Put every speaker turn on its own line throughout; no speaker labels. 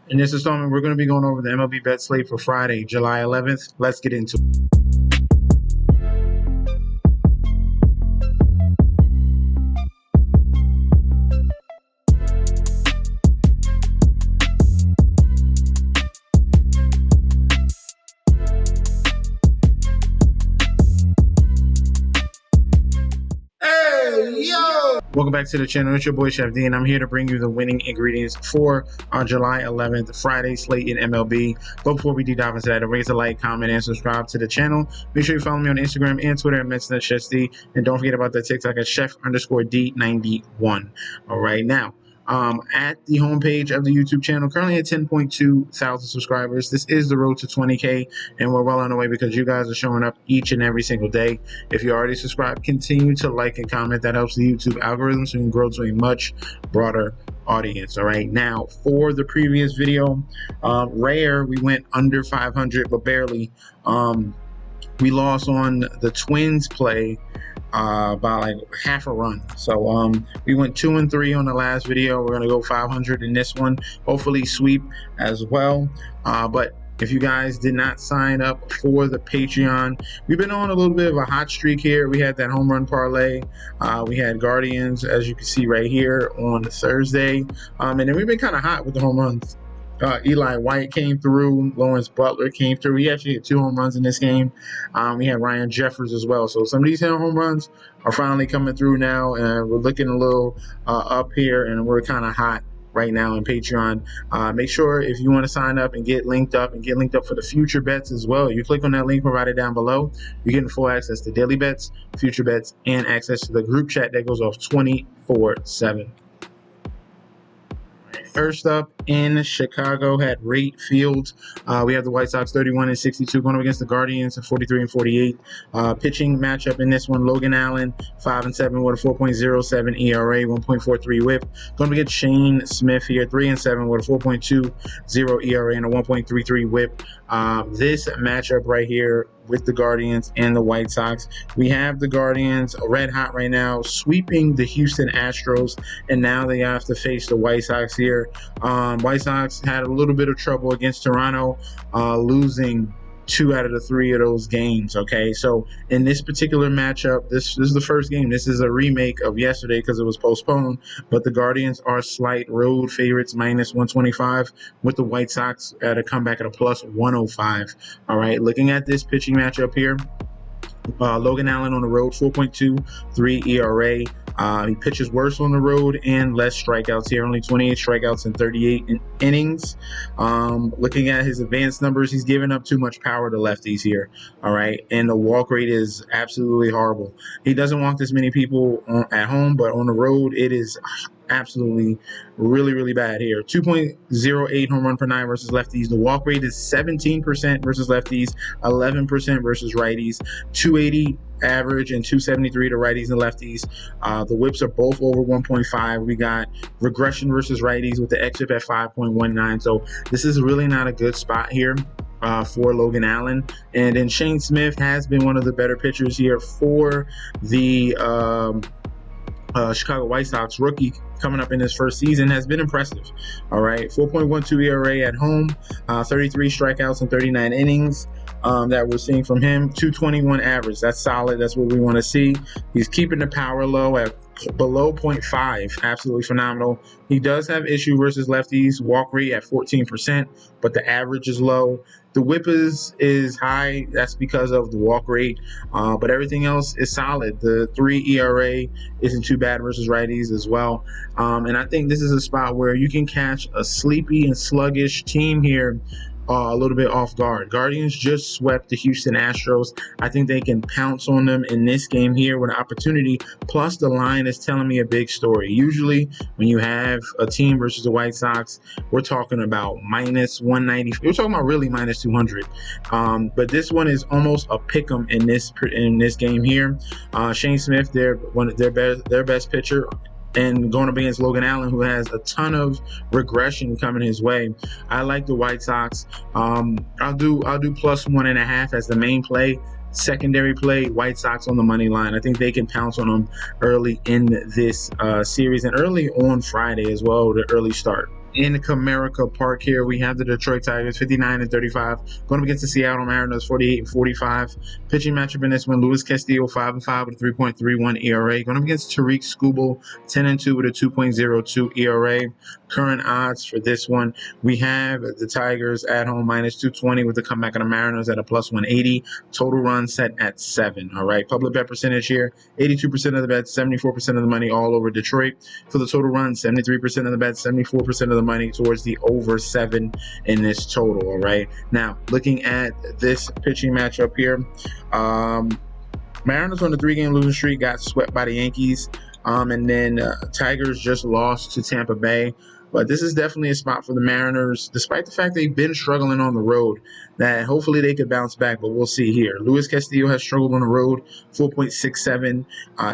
In this installment, we're going to be going over the MLB bet slate for Friday, July 11th. Let's get into it. Welcome back to the channel. It's your boy Chef D, and I'm here to bring you the winning ingredients for our July 11th Friday slate in MLB. But before we deep dive into that, don't forget to like, comment, and subscribe to the channel. Make sure you follow me on Instagram and Twitter at @ChefD, and don't forget about the TikTok at Chef_D91. All right, now. At the homepage of the YouTube channel, currently at 10.2 thousand subscribers. This is the road to 20K, and we're well on the way because you guys are showing up each and every single day. If you already subscribed, continue to like and comment. That helps the YouTube algorithm so you can grow to a much broader audience. All right, now for the previous video, rare, we went under 500, but barely. We lost on the Twins play by like half a run. So we went 2-3 on the last video. We're gonna go 500 in this one, hopefully sweep as well. But if you guys did not sign up for the Patreon, we've been on a little bit of a hot streak here. We had that home run parlay. We had Guardians, as you can see right here, on Thursday. And then we've been kind of hot with the home runs. Eli White came through. Lawrence Butler came through. He actually had 2 home runs in this game. We had Ryan Jeffers as well. So some of these home runs are finally coming through now, and we're looking a little up here, and we're kind of hot right now in Patreon. Make sure if you want to sign up and get linked up for the future bets as well. You click on that link provided down below. You're getting full access to daily bets, future bets, and access to the group chat that goes off 24/7. First up in Chicago had Rate Fields. We have the White Sox 31-62 going up against the Guardians 43-48. Pitching matchup in this one: Logan Allen 5-7 with a 4.07 ERA, 1.43 WHIP. Going to get Shane Smith here 3-7 with a 4.20 ERA and a 1.33 WHIP. This matchup right here with the Guardians and the White Sox. We have the Guardians red hot right now, sweeping the Houston Astros, and now they have to face the White Sox here. White Sox had a little bit of trouble against Toronto, losing 2 out of the 3 of those games. Okay, so in this particular matchup, this is the first game. This is a remake of yesterday because it was postponed, but the Guardians are slight road favorites, -125, with the White Sox at a comeback at a +105. All right, looking at this pitching matchup here, Logan Allen on the road, 4.23 ERA. He pitches worse on the road and less strikeouts here, only 28 strikeouts in 38 innings. Looking at his advanced numbers, he's giving up too much power to lefties here. All right, and the walk rate is absolutely horrible. He doesn't walk this many people at home, but on the road, it is absolutely really bad here. 2.08 home run per 9 versus lefties. The walk rate is 17% versus lefties, 11% versus righties. 280 average and 273 to righties and lefties. The whips are both over 1.5. We got regression versus righties with the xFIP at 5.19. So this is really not a good spot here for Logan Allen. And then Shane Smith has been one of the better pitchers here for the Chicago White Sox. Rookie coming up in his first season has been impressive. All right, 4.12 ERA at home, 33 strikeouts in 39 innings that we're seeing from him. 221 average. That's solid. That's what we want to see. He's keeping the power low at below 0.5. Absolutely phenomenal. He does have issue versus lefties. Walk rate at 14%, but the average is low. The whip is high. That's because of the walk rate, but everything else is solid. The 3 ERA isn't too bad versus righties as well. And I think this is a spot where you can catch a sleepy and sluggish team here a little bit off guard. Guardians just swept the Houston Astros. I think they can pounce on them in this game here with an opportunity. Plus, the line is telling me a big story. Usually, when you have a team versus the White Sox, we're talking about -190. We're talking about really -200. But this one is almost a pick 'em in this game here. Shane Smith, their best pitcher, and going up against Logan Allen, who has a ton of regression coming his way. I like the White Sox. I'll do +1.5 as the main play. Secondary play, White Sox on the money line. I think they can pounce on them early in this series and early on Friday as well, the early start. In Comerica Park here, we have the Detroit Tigers 59-35 going up against the Seattle Mariners 48-45. Pitching matchup in this one, Luis Castillo 5-5 with a 3.31 ERA going up against Tariq Skubal 10-2 with a 2.02 ERA. Current odds for this one, we have the Tigers at home minus 220 with the comeback of the Mariners at a plus 180. Total run set at 7. All right, public bet percentage here, 82% of the bets, 74% of the money all over Detroit. For the total run, 73% of the bets, 74% of the money towards the over 7 in this total. All right, now looking at this pitching matchup here, Mariners on the 3-game losing streak got swept by the Yankees, and then Tigers just lost to Tampa Bay. But this is definitely a spot for the Mariners, despite the fact they've been struggling on the road, that hopefully they could bounce back, but we'll see here. Luis Castillo has struggled on the road, 4.67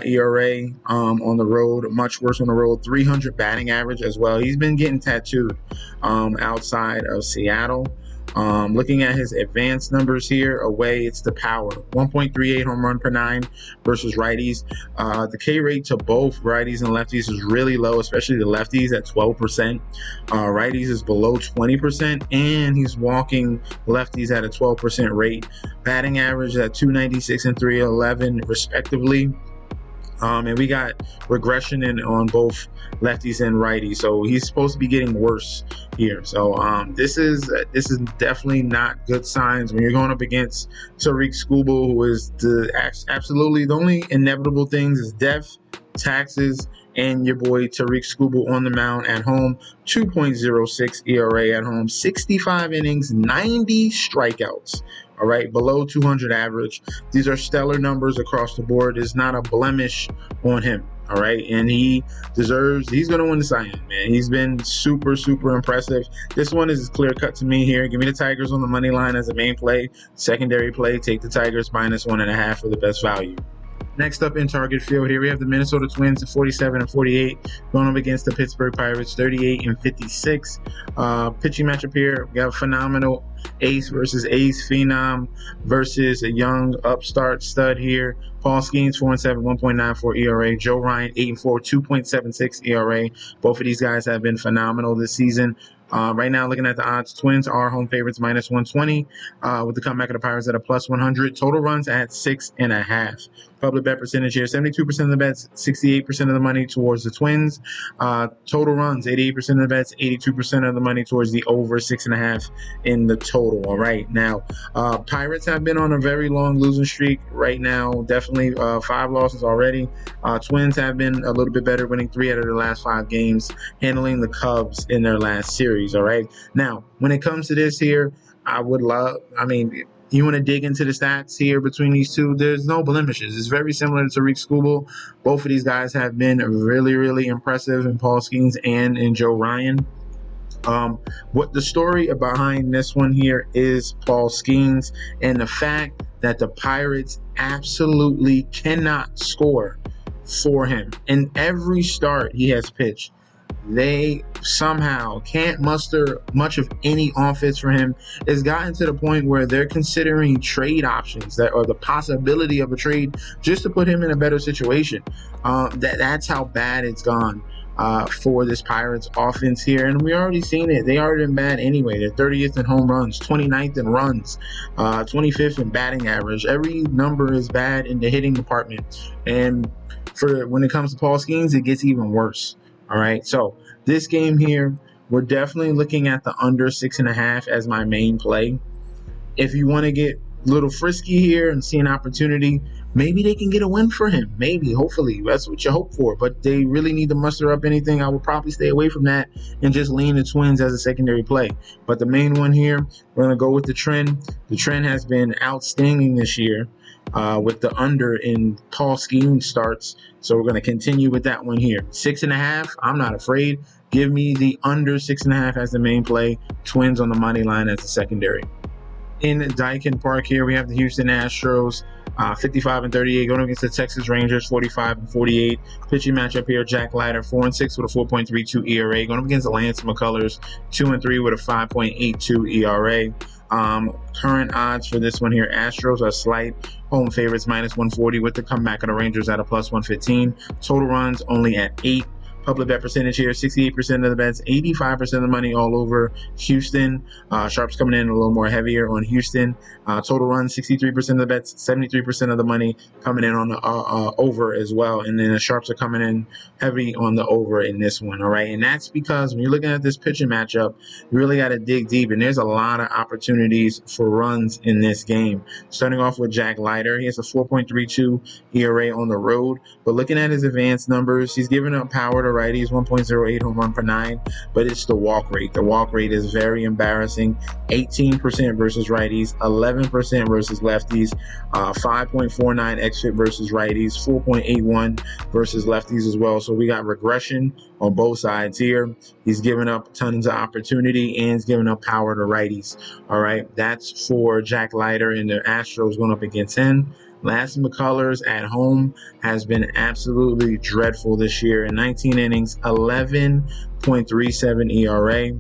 ERA on the road, much worse on the road, 300 batting average as well. He's been getting tattooed outside of Seattle. Looking at his advanced numbers here, away it's the power, 1.38 home run per 9 versus righties. The K rate to both righties and lefties is really low, especially the lefties at 12%. Righties is below 20%, and he's walking lefties at a 12% rate. Batting average at 296 and 311 respectively. And we got regression on both lefties and righties, so he's supposed to be getting worse here. So this is definitely not good signs when you're going up against Tariq Skubal, who is absolutely the only inevitable things is death, taxes, and your boy Tariq Skubal on the mound at home, 2.06 ERA at home, 65 innings, 90 strikeouts. All right, below 200 average. These are stellar numbers across the board. There's not a blemish on him. All right, and he's going to win the Cy Young, man. He's been super, super impressive. This one is clear cut to me here. Give me the Tigers on the money line as a main play. Secondary play, take the Tigers minus 1.5 for the best value. Next up in Target Field here, we have the Minnesota Twins at 47-48 going up against the Pittsburgh Pirates 38-56. Pitching matchup here, we got a phenomenal ace versus ace, phenom versus a young upstart stud here. Paul Skeens 4-7, 1.94 ERA. Joe Ryan 8-4, 2.76 ERA. Both of these guys have been phenomenal this season. Right now, looking at the odds, Twins are home favorites minus 120 with the comeback of the Pirates at a plus 100. Total runs at 6.5. Public bet percentage here, 72% of the bets, 68% of the money towards the Twins. Total runs, 88% of the bets, 82% of the money towards the over 6.5 in the total. All right, now Pirates have been on a very long losing streak right now, definitely 5 losses already. Twins have been a little bit better, winning 3 out of their last 5 games, handling the Cubs in their last series. All right, now when it comes to this here, you want to dig into the stats here between these two, there's no blemishes. It's very similar to Tariq Skubal. Both of these guys have been really, really impressive in Paul Skeens and in Joe Ryan. What the story behind this one here is Paul Skeens and the fact that the Pirates absolutely cannot score for him. In every start he has pitched, they somehow can't muster much of any offense for him. It's gotten to the point where they're considering trade options or the possibility of a trade just to put him in a better situation. That's how bad it's gone for this Pirates offense here. And we already seen it. They already been bad anyway. They're 30th in home runs, 29th in runs, 25th in batting average. Every number is bad in the hitting department. And when it comes to Paul Skeens, it gets even worse. All right, so this game here, we're definitely looking at the under 6.5 as my main play. If you want to get a little frisky here and see an opportunity, maybe they can get a win for him. Maybe, hopefully, that's what you hope for. But they really need to muster up anything. I would probably stay away from that and just lean the Twins as a secondary play. But the main one here, we're going to go with the trend. The trend has been outstanding this year. With the under in Paul Skeens starts. So we're going to continue with that one here. 6.5, I'm not afraid. Give me the under 6.5 as the main play. Twins on the money line as the secondary. In Daikin Park here, we have the Houston Astros 55-38 going against the Texas Rangers 45-48. Pitching matchup here, Jack Leiter 4-6 with a 4.32 ERA going up against the Lance McCullers 2-3 with a 5.82 ERA. Current odds for this one here, Astros are slight home favorites minus 140 with the comeback of the Rangers at a plus 115. Total runs only at 8. Public bet percentage here, 68% of the bets, 85% of the money all over Houston. Sharps coming in a little more heavier on Houston. Total runs, 63% of the bets, 73% of the money coming in on the over as well. And then the Sharps are coming in heavy on the over in this one, all right? And that's because when you're looking at this pitching matchup, you really got to dig deep, and there's a lot of opportunities for runs in this game. Starting off with Jack Leiter, he has a 4.32 ERA on the road, but looking at his advanced numbers, he's giving up power to righties, 1.08 home run per 9, but it's the walk rate. The walk rate is very embarrassing, 18% versus righties, 11% versus lefties, 5.49 xFIP versus righties, 4.81 versus lefties as well. So we got regression on both sides here. He's giving up tons of opportunity and he's giving up power to righties. All right, that's for Jack Leiter and the Astros going up against him. Lance McCullers at home has been absolutely dreadful this year. In 19 innings, 11.37 ERA.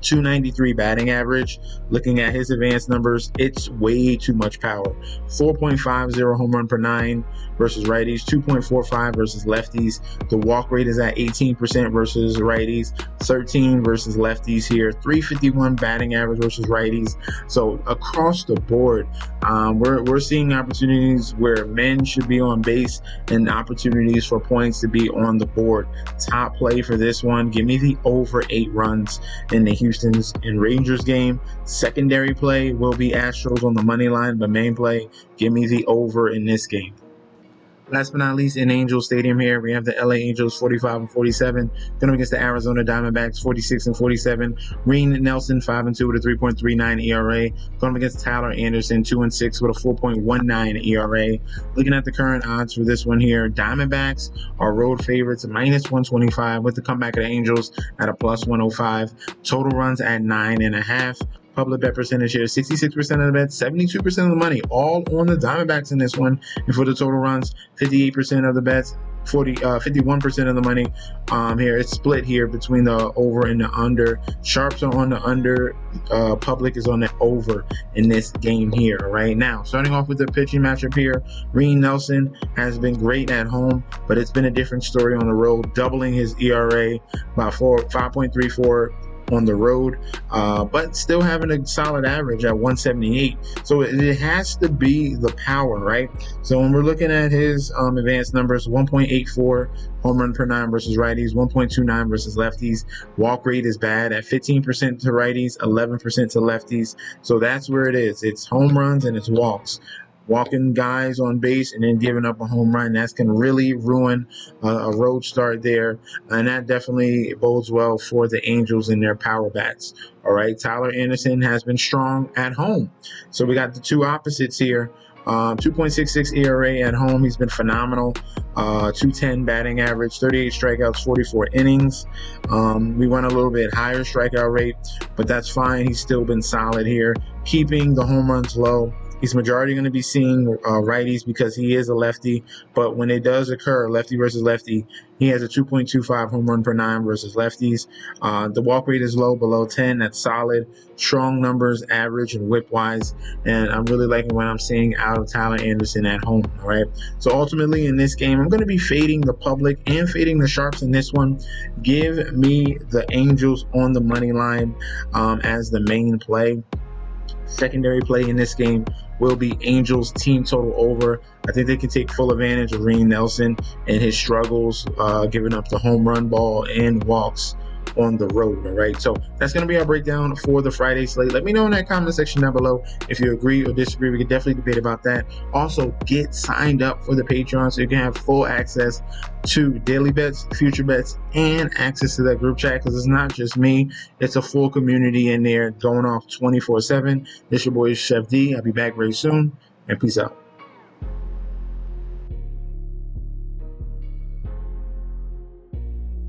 293 batting average. Looking at his advanced numbers, it's way too much power. 4.50 home run per 9 versus righties, 2.45 versus lefties. The walk rate is at 18% versus righties, 13 versus lefties here, 351 batting average versus righties. So across the board, we're seeing opportunities where men should be on base and opportunities for points to be on the board. Top play for this one, give me the over 8 runs in the Houston and Rangers game. Secondary play will be Astros on the money line, but main play, give me the over in this game. Last but not least, in Angels Stadium here, we have the LA Angels 45-47 going up against the Arizona Diamondbacks 46-47. Reen Nelson 5-2 with a 3.39 ERA going up against Tyler Anderson 2-6 with a 4.19 ERA. Looking at the current odds for this one here, Diamondbacks are road favorites -125 with the comeback of the Angels at a +105. Total runs at 9.5. Public bet percentage here, 66% of the bets, 72% of the money, all on the Diamondbacks in this one. And for the total runs, 58% of the bets, 51% of the money. Here it's split here between the over and the under. Sharps are on the under, public is on the over in this game here. Right now, starting off with the pitching matchup here, Reen Nelson has been great at home, but it's been a different story on the road, doubling his ERA by 5.34 on the road, but still having a solid average at 178. So it has to be the power, right? So when we're looking at his advanced numbers, 1.84 home run per 9 versus righties, 1.29 versus lefties. Walk rate is bad at 15% to righties, 11% to lefties. So that's where it is. It's home runs and it's walks. Walking guys on base and then giving up a home run, that's can really ruin a road start there, and that definitely bodes well for the Angels in their power bats. All right, Tyler Anderson has been strong at home, so we got the two opposites here. 2.66 ERA at home, he's been phenomenal. 210 batting average, 38 strikeouts, 44 innings. We went a little bit higher strikeout rate, but that's fine. He's still been solid here, keeping the home runs low. He's majority going to be seeing righties because he is a lefty, but when it does occur, lefty versus lefty, he has a 2.25 home run per 9 versus lefties. The walk rate is low, below 10. That's solid. Strong numbers, average and whip-wise, and I'm really liking what I'm seeing out of Tyler Anderson at home, all right? So ultimately in this game, I'm going to be fading the public and fading the Sharps in this one. Give me the Angels on the money line as the main play. Secondary play in this game will be Angels team total over. I think they can take full advantage of Reen Nelson and his struggles, giving up the home run ball and walks on the road. All right, so that's going to be our breakdown for the Friday slate. Let me know in that comment section down below if you agree or disagree. We could definitely debate about that. Also, get signed up for the Patreon so you can have full access to daily bets, future bets, and access to that group chat, because it's not just me, it's a full community in there going off 24/7. This your boy Chef D. I'll be back very soon, and peace out.